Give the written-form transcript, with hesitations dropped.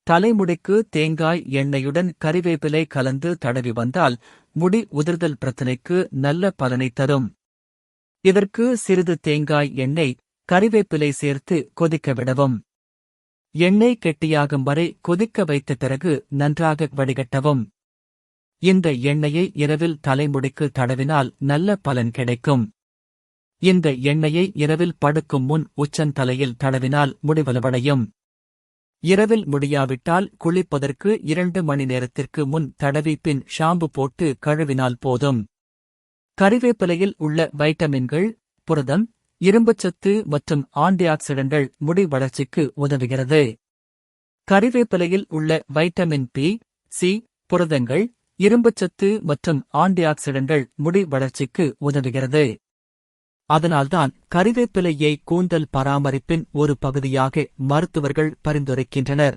தலைமுடிக்கு தேங்காய் எண்ணெயுடன் கறிவேப்பிலை கலந்து தடவி வந்தால் முடி உதிர்தல் பிரச்சினைக்கு நல்ல பலனை தரும். இதற்கு சிறிது தேங்காய் எண்ணெய், கறிவேப்பிலை சேர்த்து கொதிக்க விடவும். எண்ணெய் கெட்டியாகும் வரை கொதிக்க வைத்த பிறகு நன்றாக வடிகட்டவும். இந்த எண்ணெயை இரவில் தலைமுடிக்கு தடவினால் நல்ல பலன் கிடைக்கும். இந்த எண்ணெயை இரவில் படுக்கும் முன் உச்சந்தலையில் தடவினால் முடிவலுவடையும். இரவில் முடியாவிட்டால் குளிப்பதற்கு 2 மணி நேரத்திற்கு முன் தடவி பின் ஷாம்பு போட்டு கழுவினால் போதும். கறிவேப்பிலையில் உள்ள வைட்டமின்கள், புரதம், இரும்புச்சத்து மற்றும் ஆன்டிஆக்சிடன்ட்கள் முடி வளர்ச்சிக்கு உதவுகிறது. கறிவேப்பிலையில் உள்ள வைட்டமின் பி, சி, புரதங்கள், இரும்புச்சத்து மற்றும் ஆன்டிஆக்சிடன்ட்கள் முடி வளர்ச்சிக்கு உதவுகிறது. அதனால்தான் கறிவேப்பிலையை கூந்தல் பராமரிப்பின் ஒரு பகுதியாக மருத்துவர்கள் பரிந்துரைக்கின்றனர்.